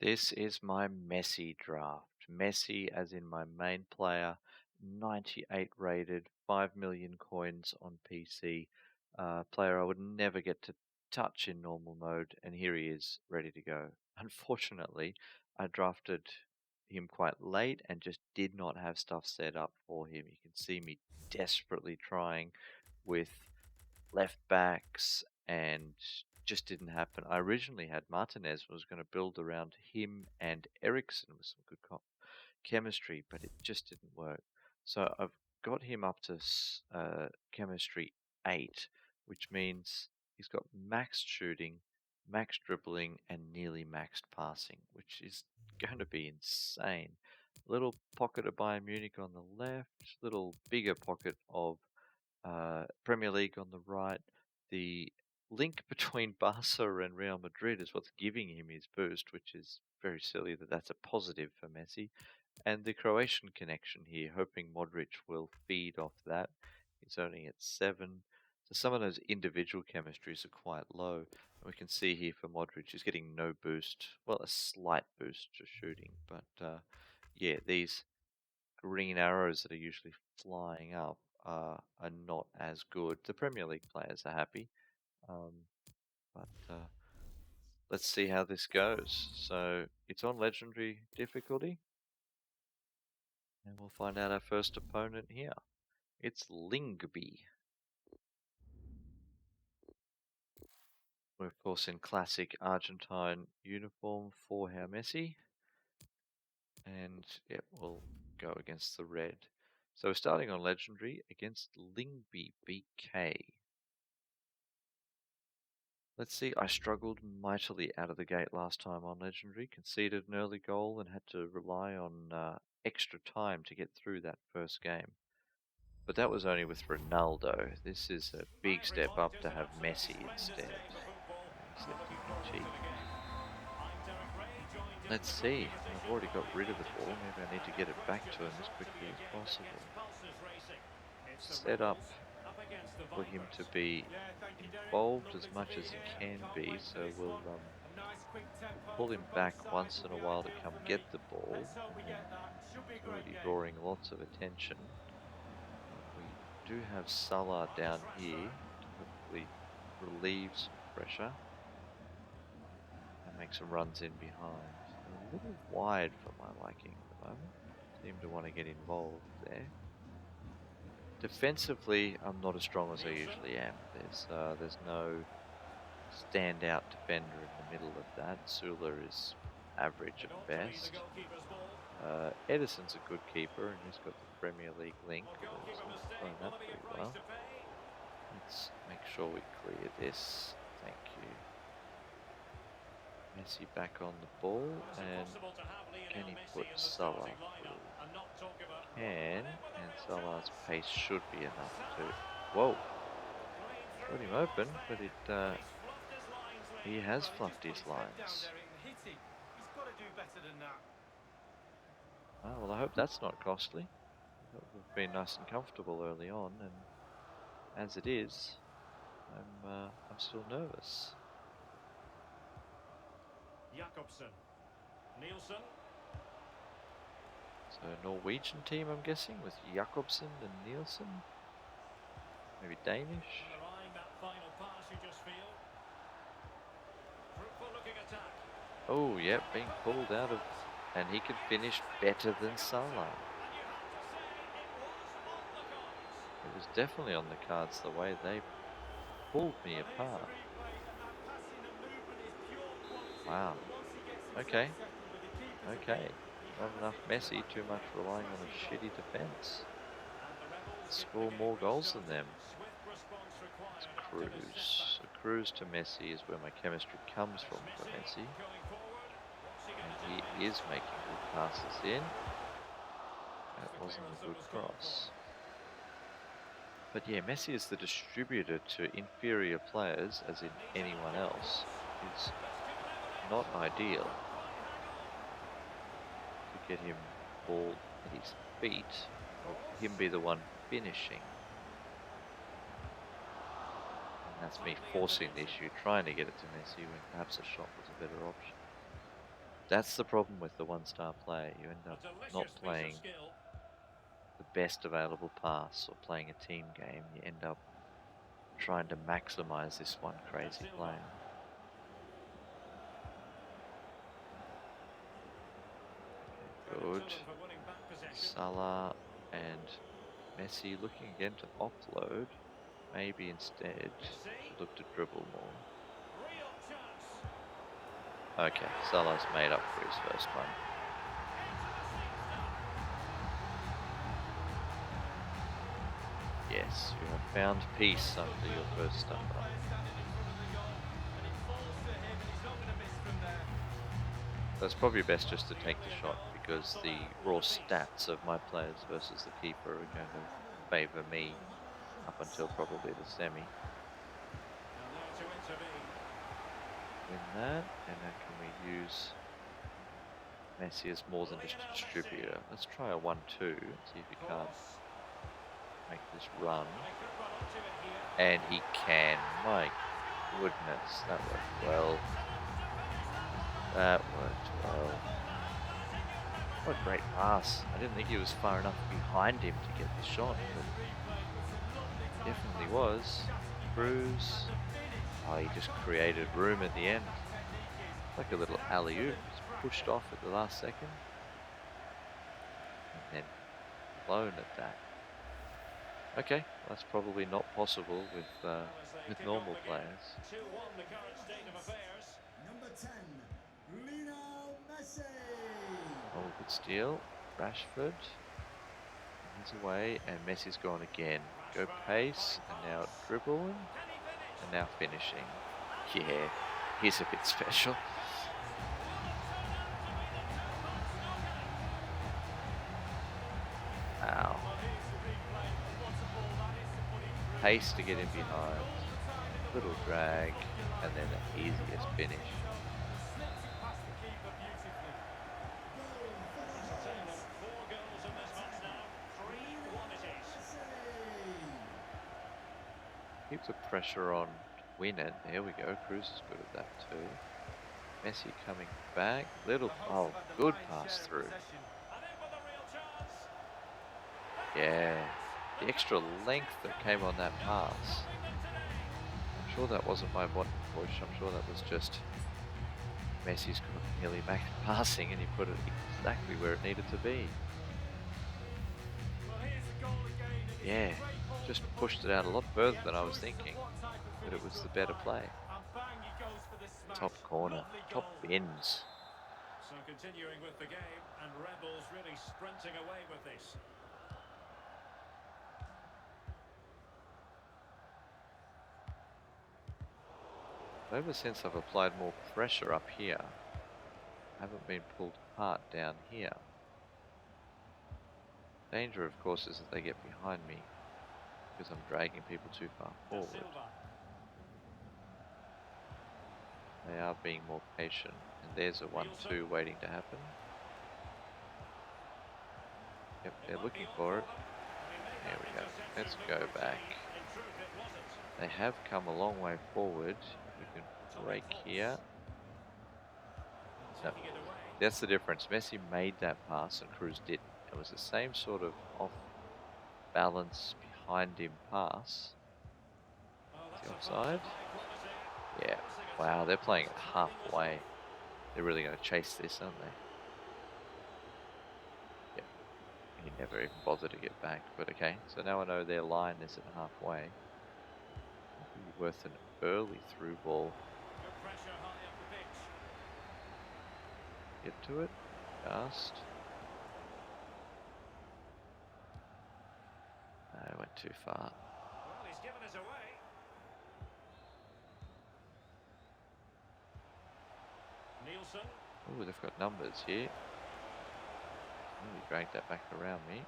This is my Messi draft. Messi, as in my main player, 98 rated, 5 million coins on PC. Player I would never get to touch in normal mode, and here he is, ready to go. Unfortunately, I drafted him quite late and just did not have stuff set up for him. You can see me desperately trying with left backs and just didn't happen. I originally had Martinez, was going to build around him and Ericsson with some good chemistry, but it just didn't work. So I've got him up to chemistry 8, which means he's got maxed shooting, maxed dribbling, and nearly maxed passing, which is going to be insane. Little pocket of Bayern Munich on the left, little bigger pocket of Premier League on the right. The link between Barca and Real Madrid is what's giving him his boost, which is very silly that that's a positive for Messi. And the Croatian connection here, hoping Modric will feed off that. He's only at 7. So some of those individual chemistries are quite low. And we can see here for Modric, he's getting no boost. Well, a slight boost to shooting. But yeah, these green arrows that are usually flying up are not as good. The Premier League players are happy, but let's see how this goes. So it's on legendary difficulty, and we'll find out our first opponent here. It's Lingby. We're of course in classic Argentine uniform for our Messi, and it will go against the red. So we're starting on legendary against Lingby BK. Let's see, I struggled mightily out of the gate last time on Legendary, conceded an early goal and had to rely on extra time to get through that first game. But that was only with Ronaldo. This is a big step up to have Messi instead. He's the PPG. Let's see, I've already got rid of the ball, maybe I need to get it back to him as quickly as possible. Set up for him to be involved as much as he can be, so we'll pull him back once in a while to come get the ball. He's already drawing lots of attention. We do have Salah down here to hopefully relieve some pressure and make some runs in behind. A little wide for my liking at the moment. Seem to want to get involved there. Defensively, I'm not as strong as I usually am. There's no standout defender in the middle of that. Sula is average at best. Edison's a good keeper, and he's got the Premier League link. He's thrown that pretty well. Let's make sure we clear this. Thank you. Messi back on the ball, and can he put Salah through? Can, and Salah's pace should be enough to... Whoa! Got him open, but he has fluffed his lines. Oh, well, I hope that's not costly. We've been nice and comfortable early on, and as it is, I'm still nervous. Jakobsen. Nielsen. So Norwegian team, I'm guessing, with Jakobsen and Nielsen. Maybe Danish. Oh, yep, being pulled out of, and he could finish better than Salah. It was definitely on the cards the way they pulled me apart. Wow. Okay. Okay. Not enough Messi, too much relying on a shitty defense. Score more goals than them. It's Cruz. So Cruz to Messi is where my chemistry comes from for Messi. And he is making good passes in. That wasn't a good cross. But yeah, Messi is the distributor to inferior players, as in anyone else. It's not ideal to get him ball at his feet, or him be the one finishing. And that's me forcing the issue, trying to get it to Messi when perhaps a shot was a better option. That's the problem with the one-star player. You end A up not delicious piece of playing skill. the best available pass or playing a team game. You end up trying to maximize this one Da crazy Silva. player. Okay, Credit to good. them for winning back possession. Salah and Messi looking again to offload. Maybe instead Messi. look to dribble more. Real chance. Okay, Salah's made up for his first one. Yes, you have found peace after your first stumble. So it's probably best just to take the shot because the raw stats of my players versus the keeper are going to favour me up until probably the semi. And there to intervene. Win that, and now can we use Messi as more than just a distributor? Let's try a 1-2 and see if he can't make this run. And he can. My goodness, that worked well. That worked well. What a great pass. I didn't think he was far enough behind him to get the shot, but definitely was. Cruz. Oh, he just created room at the end. Like a little alley-oop. Pushed off at the last second. And then blown at that. Okay, that's probably not possible with normal players. 2-1 the current state of affairs. Number 10, Lionel Messi. Oh, good steal. Rashford. He's away, and Messi's gone again. Go pace, and now dribbling, and now finishing. Yeah, he's a bit special. Wow. Pace to get in behind. Little drag, and then the easiest finish. Keep the pressure on to win it. There we go. Cruz is good at that too. Messi coming back. Oh, good pass through. Yeah, the extra length that came on that pass. I'm sure that wasn't my button push. I'm sure that was just Messi's got nearly back passing and he put it exactly where it needed to be. Yeah, just pushed it out a lot further than I was thinking, but it was the better play. Top corner, top bins. So continuing with the game, and Rebels really sprinting away with this. Ever since I've applied more pressure up here, I haven't been pulled apart down here. Danger, of course, is that they get behind me because I'm dragging people too far forward. They are being more patient, and there's a 1-2 waiting to happen. Yep, they're looking for it. There we go. Let's go back. They have come a long way forward. We can break here. No, that's the difference. Messi made that pass and Cruz didn't. It was the same sort of off balance behind him pass. Is he offside? Yeah. Wow, they're playing it halfway. They're really going to chase this, aren't they? Yep. He never even bothered to get back. But okay, so now I know their line is at halfway. Be worth an early through ball. Get to it. Fast. No, I went too far. Well, he's given us away. Nielsen. Oh, they've got numbers here. Really dragged that back around me.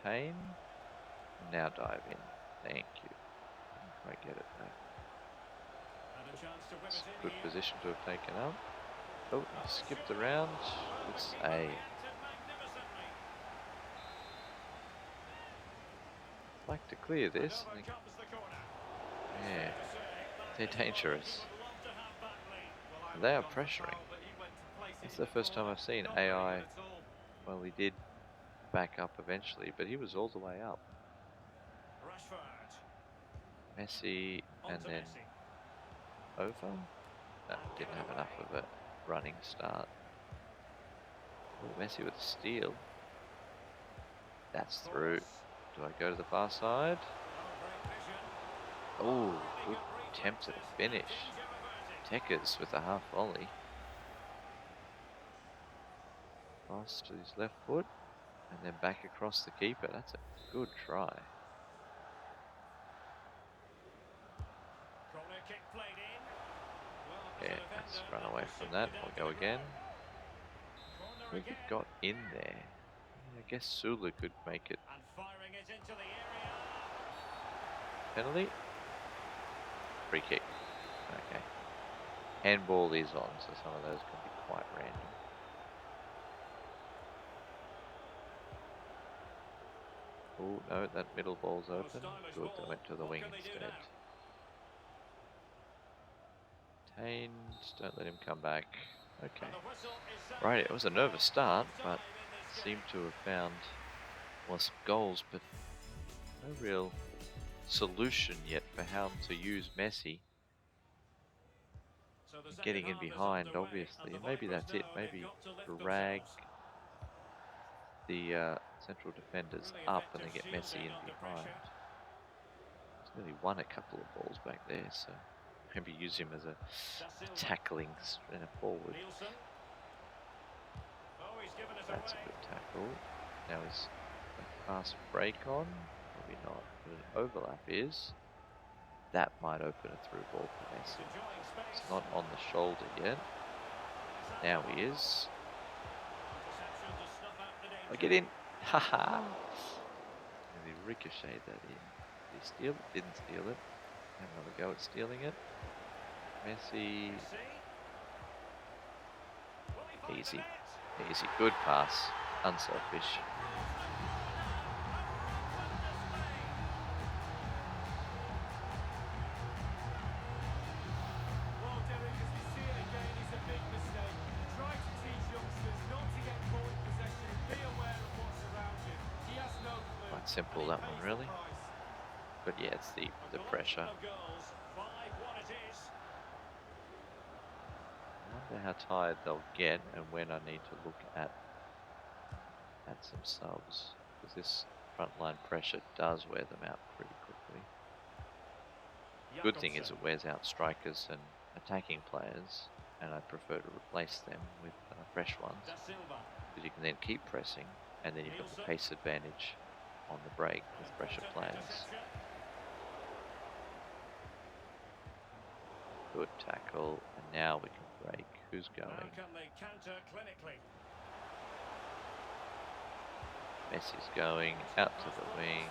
Contain. Now dive in. Thank you. Didn't quite get it back. And a chance to whip it in Good here. position to have taken up. Oh, he skipped around. Good save. Like to clear this. Yeah, they're dangerous. They are pressuring. That's the first time I've seen AI. Well, he did back up eventually, but he was all the way up. Rashford. Messi and then over? No, didn't have enough of a running start. Oh, Messi with a steal. That's through. Do I go to the far side? Oh, good attempt at a finish. Tekers with a half volley. Pass to his left foot and then back across the keeper. That's a good try. Yeah, let's run away from that. I'll go again. Who got in there? I guess Sula could make it. Penalty? Free kick. Okay. Handball is on, so some of those can be quite random. Oh, no, that middle ball's open. Good, they went to the wing instead. Tained, don't let him come back. Okay. Right, it was a nervous start, but seemed to have found some goals, but no real solution yet for how to use Messi. Getting in behind, obviously, and maybe that's it. Maybe drag the central defenders up and then get Messi in behind. He's nearly won a couple of balls back there, so maybe use him as a tackling and a forward. That's a good tackle. Now is a fast break on? Maybe not. But an overlap is. That might open a through ball for Messi. It's not on the shoulder yet. Now he is. I get in. Haha. And he ricocheted that in. Did he steal it? Didn't steal it. Have another go at stealing it. Messi. Easy. Easy. Good pass. Unselfish. Quite simple, that one, really. But yeah, it's the pressure. I wonder how tired they'll get and when I need to look at some subs, because this frontline pressure does wear them out pretty quickly. Good thing is it wears out strikers and attacking players, and I prefer to replace them with fresh ones, because you can then keep pressing and then you've got the pace advantage on the break with fresher players. Good tackle, and now we can break. Who's going? Messi's going out to the wing.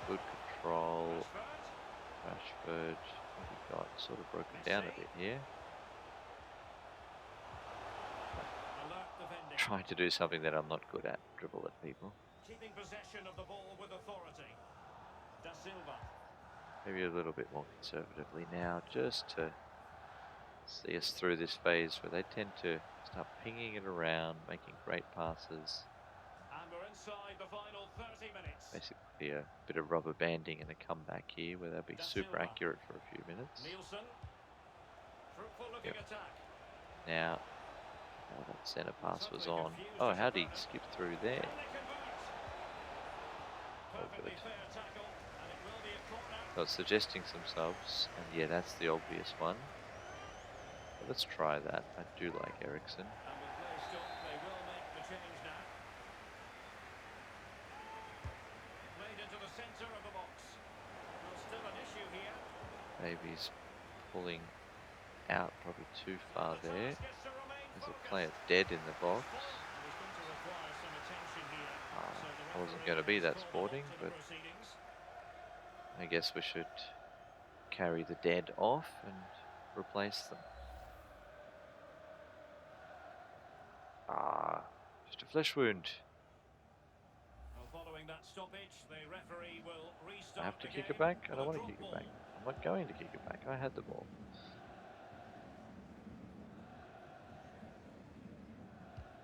Good control. Rashford, what we got? Sort of broken down a bit here. Trying to do something that I'm not good at, dribble at people. Keeping possession of the ball with authority. Da Silva. Maybe a little bit more conservatively now, just to see us through this phase where they tend to start pinging it around, making great passes. And we're inside the final 30 minutes. Basically a bit of rubber banding and a comeback here where they'll be super accurate for a few minutes. Nielsen. Fruitful looking attack. Now, that centre pass was on. Oh, how did he skip through there? Oh, good. I was suggesting some subs, and yeah, that's the obvious one. But let's try that. I do like Ericsson. Maybe he's pulling out probably too far there. There's a player dead in the box. I wasn't going to be that sporting, but I guess we should carry the dead off and replace them. Just a flesh wound. Following that stoppage, the referee will restart. I have to kick it back? I don't want to kick it back. I'm not going to kick it back. I had the ball.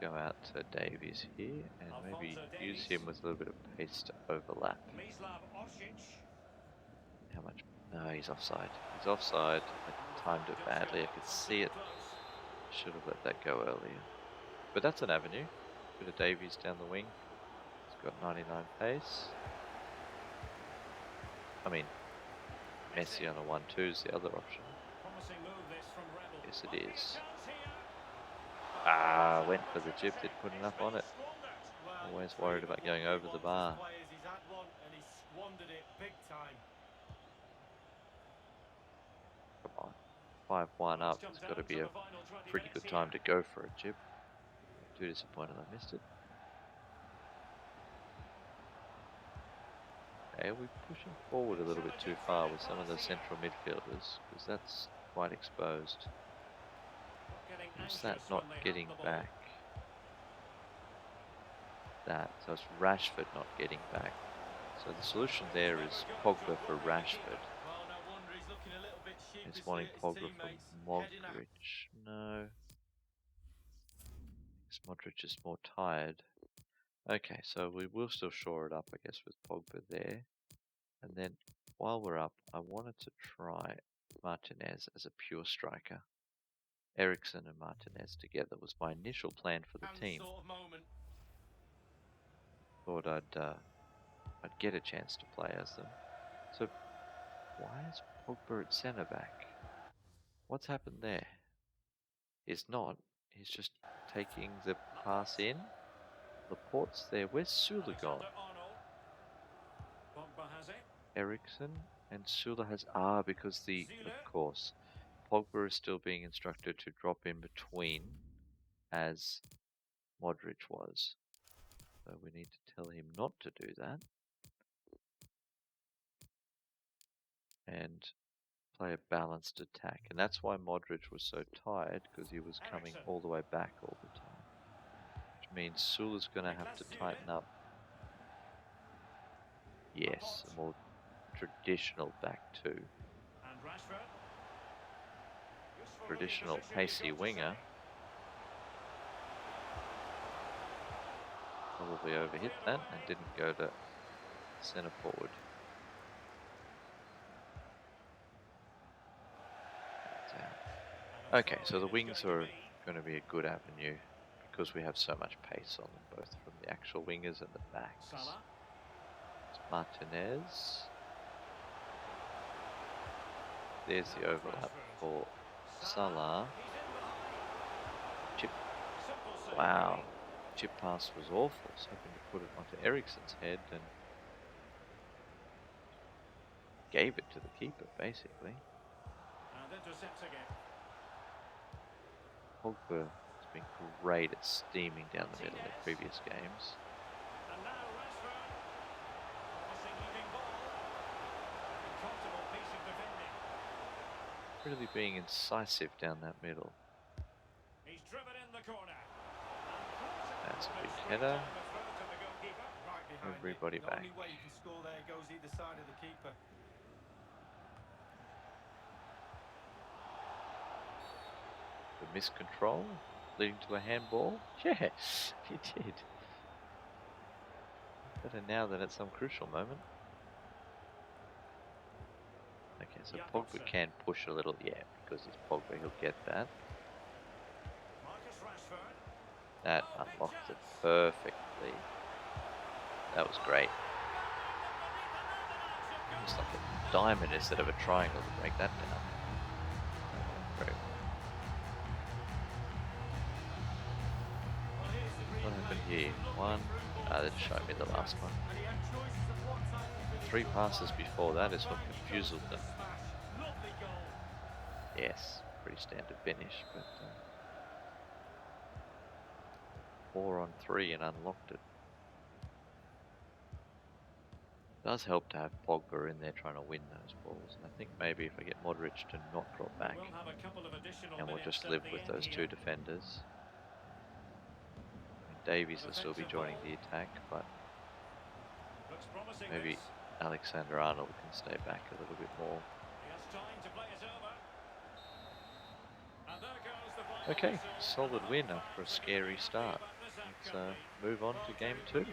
Go out to Davies here and maybe use him with a little bit of pace to overlap. How much? No, he's offside. He's offside. I timed it badly. I could see it. Should have let that go earlier. But that's an avenue. Bit of Davies down the wing. He's got 99 pace. I mean, Messi on a 1-2 is the other option. Yes, it is. Ah, went for the chip, didn't put enough on it. Always worried about going over the bar. Come on, 5-1 up. It's got to be a pretty good time to go for a chip. Too disappointed I missed it. Okay, we're pushing forward a little bit too far with some of the central midfielders because that's quite exposed. Who's that not getting back? So it's Rashford not getting back. So the solution there is Pogba for Rashford. It's wanting Pogba for Modric. No. Because Modric is more tired. Okay, so we will still shore it up, I guess, with Pogba there. And then while we're up, I wanted to try Martinez as a pure striker. Eriksen and Martinez together was my initial plan for the team. Thought I'd get a chance to play as them. So why is Pogba at centre back? What's happened there? He's not. He's just taking the pass in. Laporte's there. Where's Sula gone? Eriksen and Sula has because of course, Pogba is still being instructed to drop in between as Modric was. So we need to tell him not to do that. And play a balanced attack. And that's why Modric was so tired, because he was coming all the way back all the time. Which means Sula's going to have to tighten up. Yes, a more traditional back two. Traditional pacey winger. Probably overhit that and didn't go to centre forward. Okay, so the wings are going to be a good avenue because we have so much pace on them, both from the actual wingers and the backs. It's Martinez. There's the overlap for Salah. Chip. Wow. Chip pass was awful. I was hoping to put it onto Eriksen's head and gave it to the keeper, basically. Pogba has been great at steaming down the middle in previous games. Really being incisive down that middle. That's a big header. Everybody back. The miscontrol leading to a handball? Yeah, he did. Better now than at some crucial moment. Okay, so Pogba can push a little, because he's Pogba, he'll get that. That unlocked it perfectly. That was great. It's like a diamond instead of a triangle to break that down. Great. What happened here? One. They just showed me the last one. 3 passes before that is what confused them. Yes, pretty standard finish, but 4 on 3 and unlocked it. It does help to have Pogba in there trying to win those balls. And I think maybe if I get Modric to not drop back, and we'll just live with those 2 defenders. Davies will still be joining the attack, but maybe Alexander-Arnold can stay back a little bit more. Okay, solid win after a scary start. Let's move on to game two.